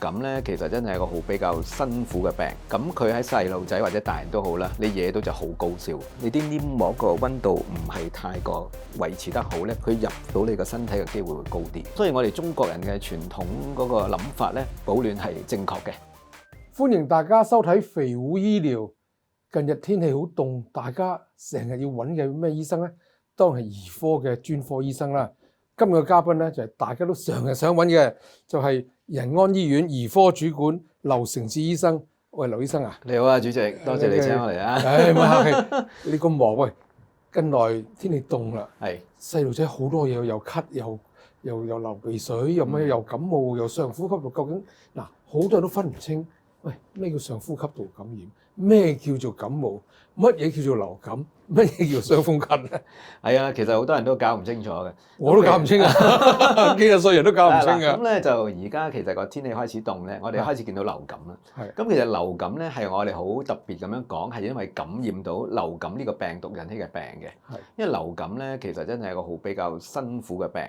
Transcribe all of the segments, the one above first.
感咧，其實真係一個比較辛苦嘅病。咁佢喺細路仔或者大人都好啦，你惹到就好高燒。你啲黏膜個溫度唔係太過維持得好咧，佢入到你個身體嘅機會會高啲。所以我哋中國人嘅傳統嗰個諗法咧，保暖係正確嘅。歡迎大家收睇肥虎醫療。近日天氣好凍，大家成日要揾嘅咩醫生呢？當然係兒科嘅專科醫生啦。今日嘅嘉賓呢，就係大家都成日想揾嘅，就係仁安醫院兒科主管劉成志醫生。喂，劉醫生啊，你好啊，主席，多謝你請我嚟啊。唔客氣，你咁忙喂，近來天氣凍啦，係細路仔好多嘢，又咳又流鼻水，又咩又感冒又上呼吸道，究竟嗱好多人都分唔清。喂，咩叫上呼吸道感染？咩叫做感冒？乜嘢叫做流感？乜嘢叫傷風咳咧？係啊，其實好多人都搞唔清楚嘅，我都搞唔清啊！幾廿歲人都搞唔清啊！咁咧就而家其實個天氣開始凍咧，我哋開始見到流感啦。係咁其實流感咧係我哋好特別咁樣講，係因為感染到流感呢個病毒引起嘅病嘅。係因為流感咧其實真係一個比較辛苦嘅病。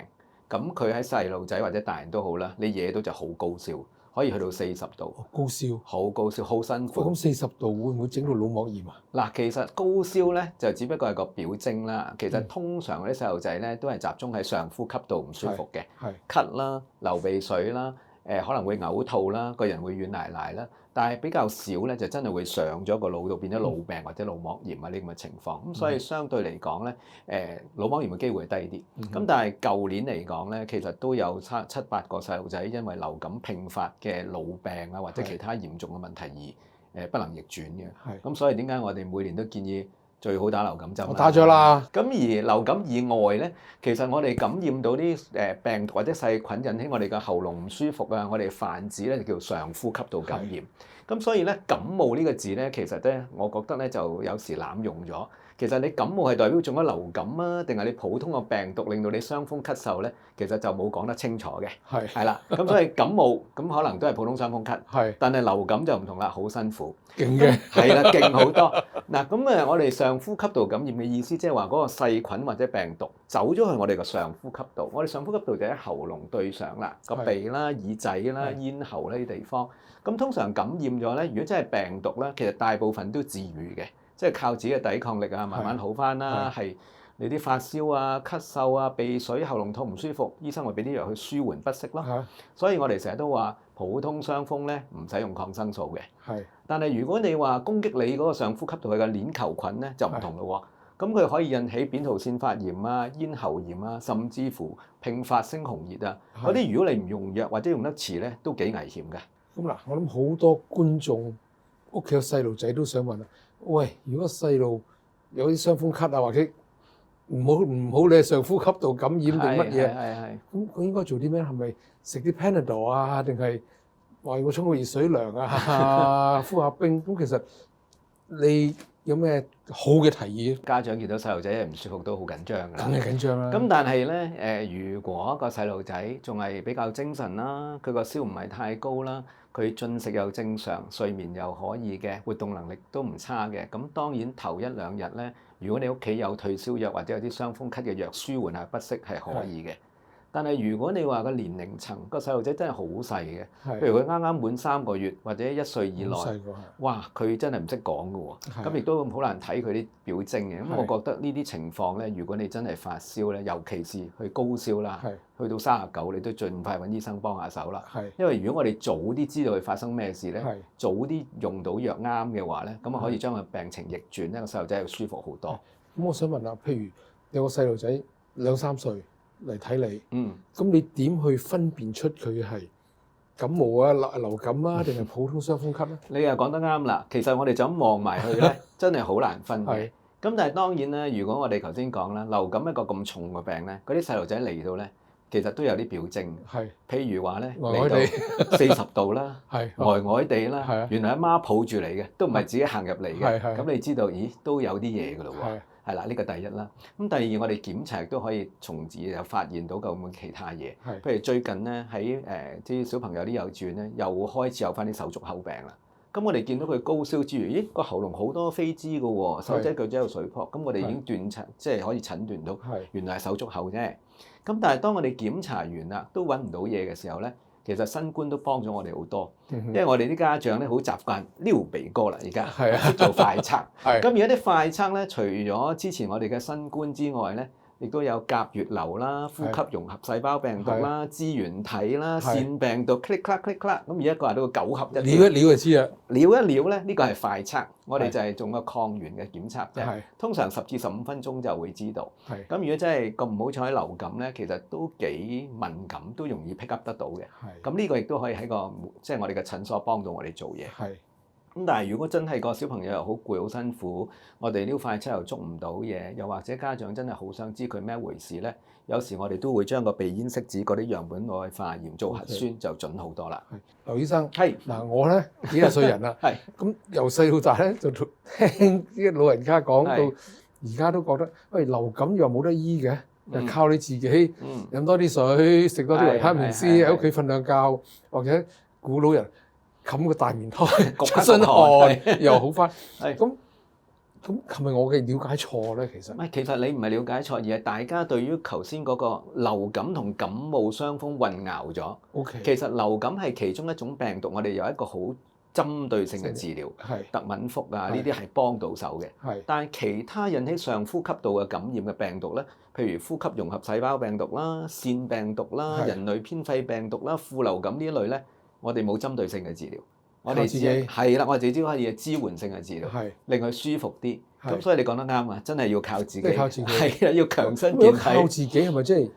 咁佢喺細路仔或者大人都好啦，你惹到就好高燒。可以去到40度，高燒，好高燒，好辛苦。咁40度會唔會整到腦膜炎啊？嗱，其實高燒咧就只不過係個表徵啦。其實通常嗰啲細路仔咧都係集中喺上呼吸道唔舒服嘅，咳啦、流鼻水啦、可能會嘔吐啦、個人會軟賴賴啦。但係比較少咧，就真係會上咗個腦度變咗腦病或者腦膜炎啊呢咁嘅情況。咁所以相對嚟講咧，腦膜炎嘅機會係低啲。咁但係舊年嚟講咧，其實都有7、8個細路仔因為流感併發嘅腦病啊或者其他嚴重嘅問題而不能逆轉嘅。咁所以點解我哋每年都建議最好打流感針？我打咗啦。咁而流感以外咧，其實我哋感染到啲病毒或者細菌引起我哋嘅喉嚨唔舒服啊，我哋泛指咧就叫上呼吸道感染。咁所以咧感冒呢個字咧，其實咧我覺得咧就有時濫用咗。其實你感冒係代表中咗流感啊，定係你普通嘅病毒令到你傷風咳嗽咧？其實就冇講得清楚嘅。係啦，咁所以感冒咁可能都係普通傷風咳，但係流感就唔同啦，好辛苦，勁嘅，係啦，勁好多。嗱，咁我哋上呼吸道感染嘅意思，即係話嗰個細菌或者病毒走咗去我哋個上呼吸道，我哋上呼吸道就喺喉嚨對上啦，個鼻啦、耳仔啦、咽喉呢啲地方。咁通常感染咗咧，如果真係病毒咧，其實大部分都治癒嘅，即係靠自己嘅抵抗力啊，慢慢好返啦。係你啲發燒啊、咳嗽啊、鼻水、喉嚨痛唔舒服，醫生會俾啲藥去舒緩不適咯。所以我哋成日都話，普通傷風咧唔使用抗生素嘅。但係如果你話攻擊你嗰個上呼吸道嘅鏈球菌咧，就唔同咯喎。咁佢可以引起扁桃腺發炎啊、咽喉炎啊，甚至乎併發猩紅熱啊。嗰啲如果你唔用藥或者用得遲咧，都幾危險嘅。咁嗱，我諗好多觀眾屋企有細路仔都想問啊，喂，如果細路有啲傷風咳啊，或者唔好你係上呼吸道感染定乜嘢？咁佢應該做啲咩？係咪食啲 Panadol 啊？定係話要沖個熱水涼啊？敷下冰？咁其實你有咩好嘅提議？家長見到細路仔唔舒服都好緊張㗎啦，梗係緊張啦。咁但係咧如果個細路仔仲係比較精神啦，佢個燒唔係太高啦，佢進食又正常，睡眠又可以嘅，活動能力都唔差嘅，咁當然頭1、2日咧，如果你屋企有退燒藥或者有啲傷風咳嘅藥舒緩下不適係可以嘅。但係如果你話個年齡層個細路仔真係好細嘅，譬如佢啱啱滿3個月或者1歲以內，哇，佢真係唔識講㗎喎，咁亦都好難睇佢啲表徵嘅。咁我覺得呢啲情況咧，如果你真係發燒咧，尤其是去高燒啦，去到39，你都盡快揾醫生幫下手啦。因為如果我哋早啲知道佢發生咩事咧，早啲用到藥啱嘅話咧，咁可以將個病情逆轉咧，個細路仔又舒服好多。咁我想問下，譬如有個細路仔2、3歲嚟睇你，咁你點去分辨出佢係感冒啊、流感啊，定係普通傷風咳咧？你又講得啱啦，其實我哋就咁望埋去咧，真係好難分嘅。咁但係當然咧，如果我哋頭先講啦，流感一個咁重嘅病咧，嗰啲細路仔嚟到咧，其實都有啲表徵。譬如話咧，嚟到40度啦，呆地啦，原來阿媽抱住你嘅，都唔係自己行入嚟嘅。咁你知道，咦，都有啲嘢㗎咯喎。係啦，呢個第一啦。咁第二，我哋檢查亦都可以從而又發現到有冇其他嘢。譬如最近咧喺啲小朋友啲幼稚園咧，又開始有翻啲手足口病啦。咁我哋見到佢高燒之餘，咦，個喉嚨好多飛滋㗎喎，手仔腳仔有水泡，咁我哋已經斷診，即係可以診斷到原來係手足口啫。咁但係當我哋檢查完啦，都揾唔到嘢嘅時候咧，其實新冠都幫咗我哋好多，因因為我哋啲家長咧好習慣撩鼻哥啦，而家係啊識做快測。係咁而家啲快測咧，除咗之前我哋嘅新冠之外咧，亦都有甲乙流啦、呼吸融合細胞病毒啦、支原體啦、腺病毒 click clack click clack，咁而家個人都個9合一，撩一撩就知啦。撩一撩咧，呢個係快測，我哋就係做個抗原嘅檢測啫。通常10至15分鐘就會知道。咁如果真係咁唔好彩流感咧，其實都幾敏感，都容易 pick up 得到嘅。咁呢個亦都可以喺個即係我哋嘅診所幫到我哋做嘢。咁但係如果真係個小朋友又好攰好辛苦，我哋撩快測又捉唔到嘢，又或者家長真係好想知佢咩回事咧，有時我哋都會將個鼻咽拭子嗰啲樣本攞去化驗做核酸就準好多啦。劉醫生，係嗱我咧幾廿歲人啦，咁由細到大咧就聽啲老人家講到而家都覺得，喂流感藥冇得醫嘅，就靠你自己飲多啲水，食多啲維他命 C， 喺屋企瞓兩覺，或者鼓老人冚個大棉胎，出身汗又好翻。咁係咪我嘅了解錯咧？其實你唔係了解錯，而係大家對於頭先嗰個流感同感冒傷風混淆咗。其實流感係其中一種病毒，我哋有一個好針對性嘅治療，特敏福啊呢啲係幫到手嘅。但係其他引起上呼吸道嘅感染嘅病毒咧，譬如呼吸融合細胞病毒啦、腺病毒啦、人類偏肺病毒啦、副流感呢一類咧，我哋冇針對性嘅治療。我哋自己係啦，我哋自己可以支援性嘅治療，令佢舒服啲。咁所以你講得啱啊，真係要靠自己，係啊，要強身健體。靠自己係咪即係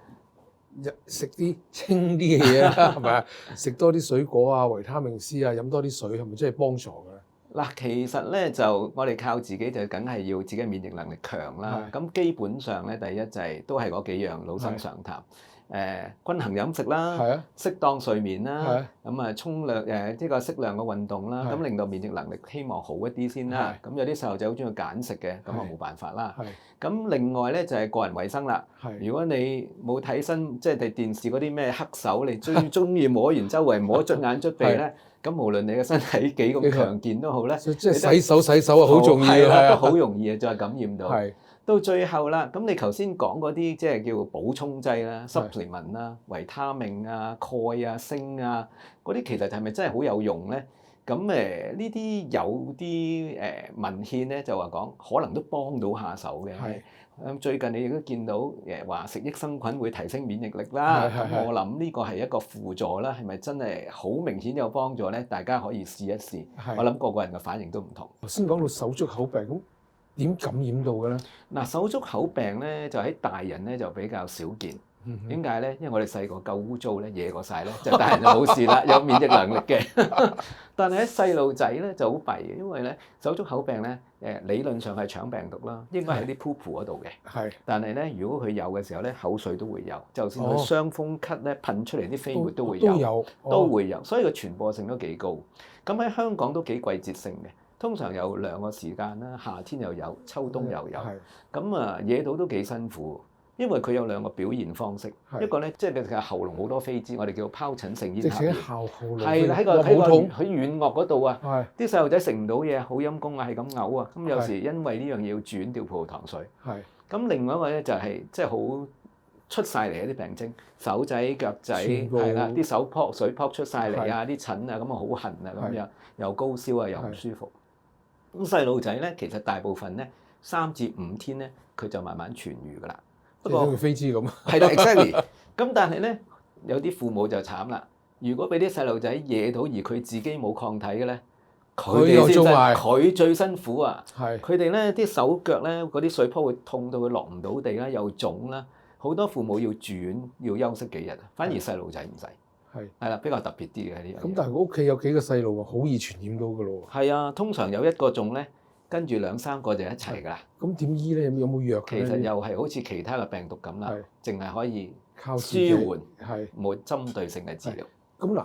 食啲清啲嘅嘢啦？係咪啊？食多啲水果啊、維他命 C 啊，飲多啲水係咪真係幫助嘅？嗱，其實咧就我哋靠自己就梗係要自己免疫能力強啦。咁基本上咧，第一就係都係嗰幾樣老生常談。均衡飲食啦，適當睡眠啦，咁啊沖涼呢個適量嘅運動啦，咁令到免疫能力希望好一啲先啦。咁有啲細路仔好中意揀食嘅，咁啊冇辦法啦。咁另外咧就係個人衞生啦。如果你冇睇新即係電視嗰啲咩黑手，你最中意摸完周圍摸捽眼捽鼻咧，咁無論你嘅身體幾咁強健都好咧，即係洗手啊，好重要啊，都好容易再感染到。到最後啦，咁你頭先講嗰啲即係叫補充劑啦、supplement 啦、維他命啊、鈣啊、鋅啊，嗰啲其實係咪真係好有用咧？咁呢啲有啲文獻咧就話講，可能都幫到下手嘅。最近你亦都見到話食益生菌會提升免疫力啦。咁我諗呢個係一個輔助啦，係咪真係好明顯有幫助咧？大家可以試一試。我諗個個人嘅反應都唔同。頭先講到手足口病咁。點感染到嘅咧？嗱，手足口病咧就喺大人咧就比較少見。點解咧？因為我哋細個夠污糟咧，惹過晒咧，就大人就冇事啦，有免疫能力嘅。但係喺細路仔咧就好弊嘅，因為咧手足口病咧理論上係腸病毒啦，應該喺啲 poop 嗰度嘅。但係咧，如果佢有嘅時候咧，口水都會有，就算佢傷風咳咧噴出嚟啲飛沫都會有，都會有，所以個傳播性都幾高。咁喺香港都幾季節性嘅。通常有2個時間啦，夏天又有，秋冬又有。咁啊，惹到都幾辛苦，因為佢有2個表現方式。一個咧，即係佢嘅喉嚨好多痱滋，我哋叫疱疹性咽喉炎。係啦，喺個喺軟腭嗰度啊，啲細路仔食唔到嘢，好陰功啊，係咁嘔啊。咁有時因為呢樣嘢要轉掉葡萄糖水。咁另外一個咧就係即係好出晒嚟一啲病徵，手仔腳仔係啦，啲手水泡出晒嚟啊，啲疹啊咁啊好痕啊咁樣，又高燒啊又唔舒服。咁細路仔咧，其實大部分咧3至5天咧，佢就慢慢痊愈噶啦。不過好似飛滋咁。係啦 ，exactly。咁但係咧，有啲父母就慘啦。如果俾啲細路仔惹到而佢自己冇抗體嘅咧，佢最辛苦啊。佢哋咧啲手腳咧嗰啲水泡會痛到佢落唔到地啦，又腫啦。好多父母要住院，要休息幾日啊。反而細路仔唔使。係啦，比較特別啲嘅呢樣嘢。咁但係我屋企有幾個細路喎，好易傳染到㗎咯喎。係啊，通常有1個中咧，跟住2、3個就一齊㗎啦。咁點醫咧？有冇藥？其實又係好似其他嘅病毒咁啦，淨係可以靠舒緩，冇針對性嘅治療。咁嗱，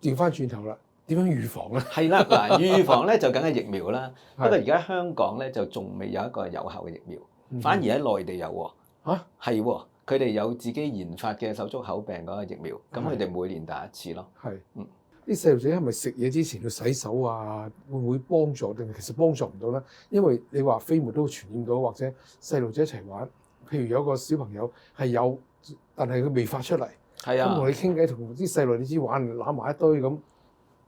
調翻轉頭啦，點樣預防咧？係啦，嗱，預防咧就梗係疫苗啦。不過而家香港咧就仲未有一個有效嘅疫苗，反而喺內地有喎。嚇？係喎。佢哋有自己研發嘅手足口病嗰個疫苗，咁佢哋每年打1次咯。啲細路仔係咪食嘢之前要洗手啊？會唔會幫助定其實幫助唔到咧？因為你話飛沫都傳染到，或者細路仔一齊玩，譬如有個小朋友係有，但係佢未發出嚟，係啊，咁同你傾偈，同啲細路你知玩攬埋一堆咁，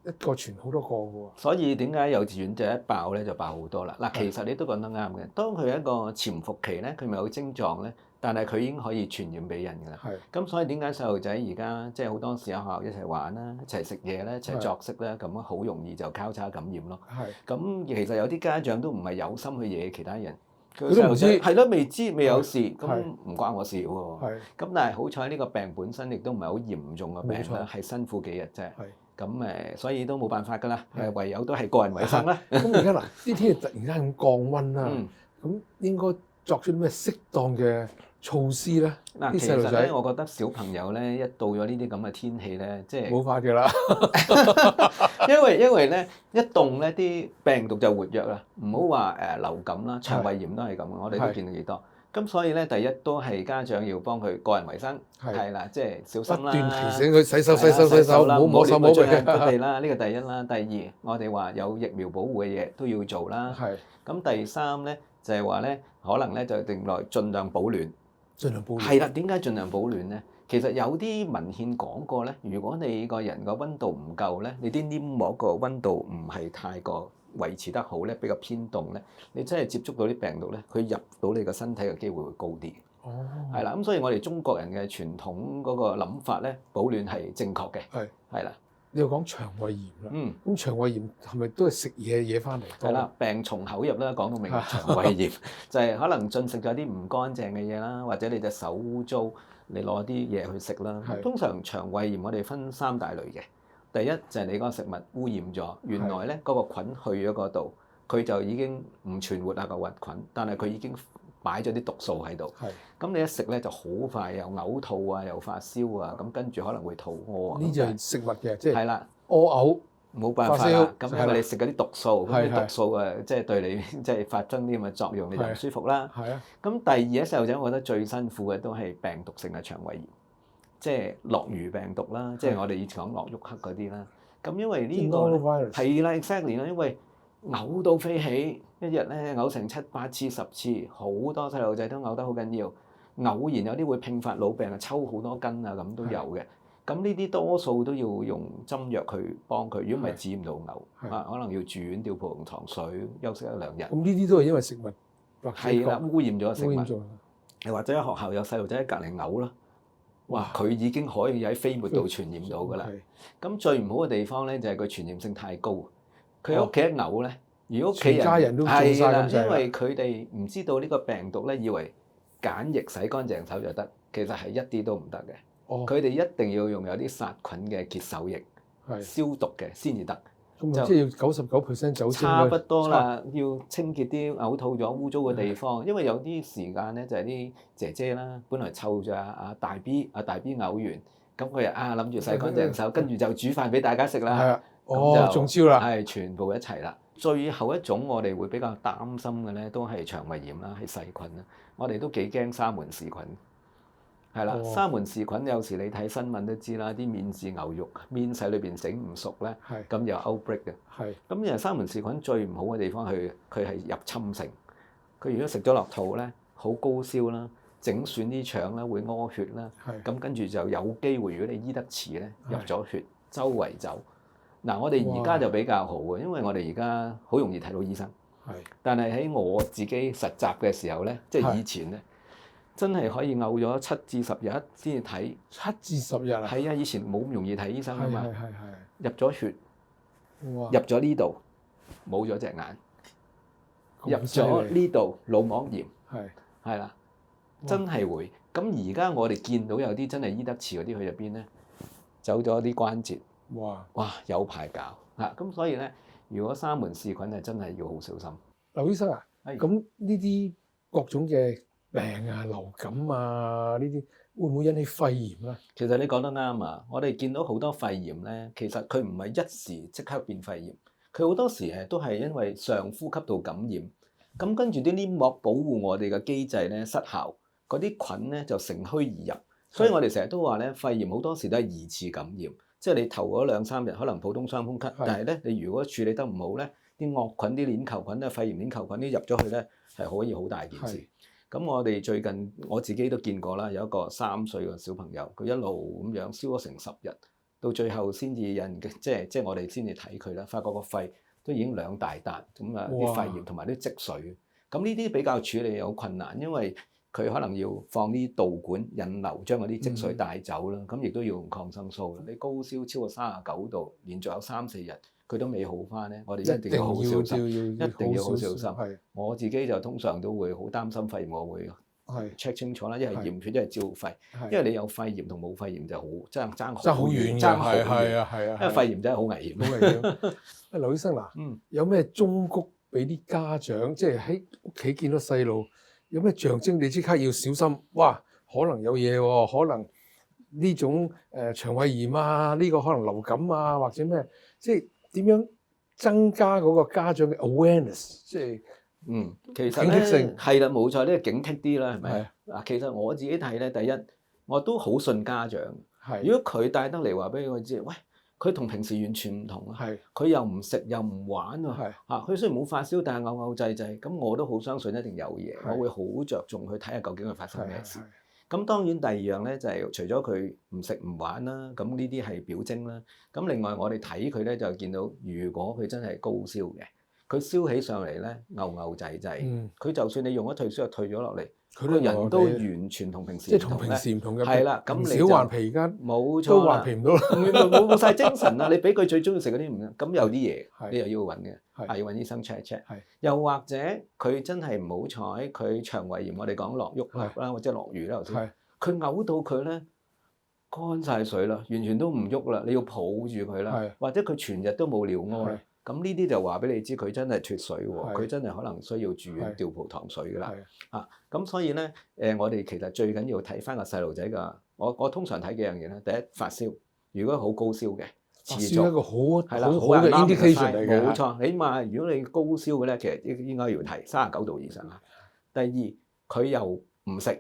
一個傳好多個嘅喎。所以點解幼稚園就一爆咧就爆好多啦？嗱，其實你都講得啱嘅。當佢一個潛伏期咧，佢咪有症狀咧，但係佢已經可以傳染俾人㗎啦。係咁所以點解細路仔而家即係好多時候學校一齊玩啦、一齊食嘢咧、一齊作息咧，咁好容易就交叉感染咯。係咁其實有啲家長都唔係有心去惹其他人，佢佢都唔知係咯，未知未有事，咁係唔關我事喎。係咁但係好彩呢個病本身亦都唔係好嚴重嘅病冇錯啦，係辛苦幾日啫。係。咁所以都冇辦法㗎啦，係唯有都係個人衞生啦。咁而家嗱，啲天氣突然間咁降溫啦，嗯，咁應該作出啲咩適當嘅措施咧？嗱，啲細路其實咧，仔我覺得小朋友咧一到咗呢啲咁嘅天氣咧，即係冇法嘅啦。因為咧一凍咧啲病毒就活躍啦，唔好話流感啦，腸胃炎都係咁嘅，我哋都見到幾多。咁所以咧，第一都係家長要幫佢個人衞生，係啦，即係小心啦，不斷提醒佢洗手、係啦洗手，唔好摸手摸腳亂咁地啦，呢個第一啦。第二，我哋話有疫苗保護嘅嘢都要做啦。係咁第三咧就係話咧，可能咧就定來盡量保暖。盡量保暖。係啦，點解盡量保暖咧？其實有啲文獻講過咧，如果你個人個温度唔夠咧，你啲黏膜個温度唔係太過維持得好咧，比較偏凍咧，你真係接觸到啲病毒咧，佢入到你個身體嘅機會會高啲。哦，係啦，咁所以我哋中國人嘅傳統嗰個諗法咧，保暖係正確嘅。係啦，你又講腸胃炎啦。嗯，咁腸胃炎係咪都係食嘢惹翻嚟？係啦，病從口入啦，講到明腸胃炎就係可能進食咗啲唔乾淨嘅嘢啦，或者你隻手污糟，你攞啲嘢去食啦。係通常腸胃炎我哋分三大類嘅，第一就係你嗰個食物污染咗，原來咧嗰個菌去咗嗰度，佢就已經唔存活啦個核菌，但係佢已經擺咗啲毒素喺度。係咁你一食咧就好快又嘔吐啊，又發燒啊，咁跟住可能會肚屙啊。呢就係食物嘅，即係係啦。屙冇辦法發燒啦，咁係啦因為你食嗰啲毒素，咁係啲毒素即係對你即係發生啲咁嘅作用，你就唔舒服啦。嘔。係啊。咁第二咧，細路仔我覺得最辛苦嘅都係病毒性嘅腸胃炎，即係諾如病毒啦，即係我哋以前講諾沃克嗰啲啦。咁因為呢個係啦 exactly 啦，因為嘔到飛起，一日咧嘔成7、8次、10次，好多細路仔都嘔得好緊要。偶然有啲會併發腦病啊，抽好多筋啊，咁都有嘅。咁呢啲多數都要用針藥去幫佢，如果唔係止唔到嘔啊，可能要住院吊葡萄糖水，休息1、2日。咁呢啲都係因為食物係啦，污染咗食物。污染咗。又或者喺學校有細路仔喺隔離嘔啦，哇！佢已經可以喺飛沫度傳染到㗎啦。咁最唔好嘅地方咧就係佢傳染性太高。佢喺屋企一嘔咧，如果屋企人全家人都中曬咁滯啦，因為佢哋唔知道呢個病毒咧，以為梘液洗乾淨手就得，其實係一啲都唔得嘅。佢哋一定要用有啲殺菌嘅潔手液，消毒嘅先至得。咁即係要99%酒精。差不多啦，要清潔啲嘔吐咗污糟嘅地方，因為有啲時間咧就係啲姐姐啦，本來湊住阿大 B，阿大 B 嘔完，咁佢又諗住洗乾淨手，跟住就煮飯俾大家食啦。係啊，中招啦。係全部一齊啦。最後一種我哋會比較擔心嘅咧，都係腸胃炎啦，係細菌啦。我哋都幾驚沙門氏菌。係啦，沙門氏菌有時你睇新聞都知啦，啲免治牛肉麵洗裏邊整唔熟咧，咁有 outbreak 嘅。咁其實沙門氏菌最唔好嘅地方係佢係入侵性，佢如果食咗落肚咧，好高燒啦，整損啲腸啦，會屙血啦，咁跟住就有機會，如果你醫得遲咧，入咗血，周圍走。嗱，我哋而家就比較好嘅，因為我哋而家好容易睇到醫生。但係喺我自己實習嘅時候咧，即係以前咧。真係可以嘔咗7至10日先至睇，7至10日啊！係啊，以前冇咁容易睇醫生啊嘛。係。入咗血，入咗呢度冇咗隻眼，入咗呢度腦膜炎，係啦，真係會。咁而家我哋見到有啲真係醫得遲嗰啲去入邊咧，走咗啲關節，哇有排搞嚇。咁所以咧，如果沙門氏菌係真係要好小心。劉醫生啊，咁呢啲各種嘅病啊、流感啊，呢啲會唔會引起肺炎啊？其實你講得啱啊！我哋見到好多肺炎咧，其實佢唔係一時即刻變肺炎，佢好多時都係因為上呼吸道感染，咁跟住啲黏膜保護我哋嘅機制咧失效，嗰啲菌咧就乘虛而入，所以我哋成日都話咧，肺炎好多時都係二次感染，即係你頭嗰2、3日可能普通傷風咳，但係咧你如果處理得唔好咧，啲惡菌、啲鏈球菌、肺炎鏈球菌啲入咗去咧係可以好大件事。咁我哋最近我自己都見過啦，有一個3歲嘅小朋友，佢一路咁樣燒咗成10日，到最後先至有人嘅，即係我哋先至睇佢啦，發覺個肺都已經2大笪，咁啊啲肺炎同埋啲積水。咁呢啲比較處理有困難，因為佢可能要放啲導管引流，將嗰啲積水帶走啦。咁亦都要用抗生素啦。你高燒超過39度，連續有3-4日，佢都未好翻咧，我哋一定要好小心，一定要好小心。我自己就通常都會好擔心肺炎，我會check 清楚啦，一係驗血，一係照肺。因為你有肺炎同冇肺炎就好爭好遠，爭好遠。因為肺炎真係好危險。好危險。劉醫生嗱，有咩忠告俾啲家長，即係喺屋企見到細路有咩象徵，你即刻要小心。哇，可能有嘢喎，可能呢種腸胃炎啊，呢個可能流感啊，或者咩，即係點樣增加嗰個家長嘅 awareness， 即係其實咧係啦，冇錯，呢個警惕啲啦，係咪？嗱，其實我自己睇咧，第一我都好信家長。如果佢帶得嚟話俾佢知，喂，佢同平時完全唔同啊！佢又唔食又唔玩啊！佢雖然冇發燒，但係嘔滯滯，咁我都好相信一定有嘢。我會好着重去睇下究竟佢發生咩事。咁當然第二樣咧就係除咗佢唔食唔玩啦，咁呢啲係表徵啦。咁另外我哋睇佢咧就見到，如果佢真係高燒嘅，佢燒起上嚟咧嘔滯滯，佢就算你用咗退燒藥退咗落嚟，佢個人都完全同平時唔同嘅。係啦，咁你就小頑皮間冇錯都頑皮唔到啦，冇晒精神啦！你俾佢最中意食嗰啲唔得，咁有啲嘢你又要揾嘅，要揾醫生 check 一 check。又或者佢真係唔好彩，佢腸胃炎，我哋講落喐啦，或者落魚啦頭先，佢嘔到佢咧乾晒水啦，完全都唔喐啦，你要抱住佢啦，或者佢全日都冇尿屙。咁呢啲就話俾你知，佢真係脫水喎，佢真係可能需要住院吊葡萄水㗎啦。咁所以咧，我哋其實最緊要睇翻個細路仔㗎。我通常睇幾樣嘢咧，第一發燒，如果好高燒嘅，持續一個好嘅 indication 嚟嘅。冇錯，起碼如果你高燒嘅咧，其實應該要睇39度以上啦。第二，佢又唔食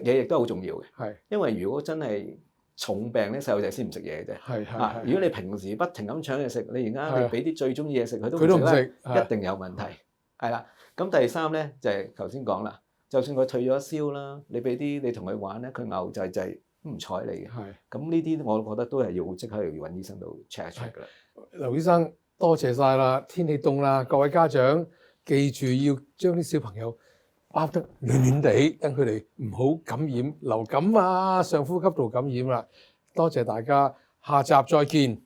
嘢，亦都好重要嘅。因為如果真係重病咧，細路仔先唔食嘢嘅啫。如果你平時不停咁搶嘢食，你而家你俾啲最中意嘢食，佢都唔食咧，一定有問題。係啦，咁第三咧就係頭先講啦，就算佢退咗燒啦，你俾啲你同佢玩咧，佢嘔滯滯都唔睬你嘅。咁呢啲我覺得都係要即刻要揾醫生度 check 一 check 㗎啦。劉醫生，多謝晒啦！天氣凍啦，各位家長記住要將啲小朋友包得暖暖地，等佢哋唔好感染流感啊、上呼吸道感染啦。多謝大家，下集再見。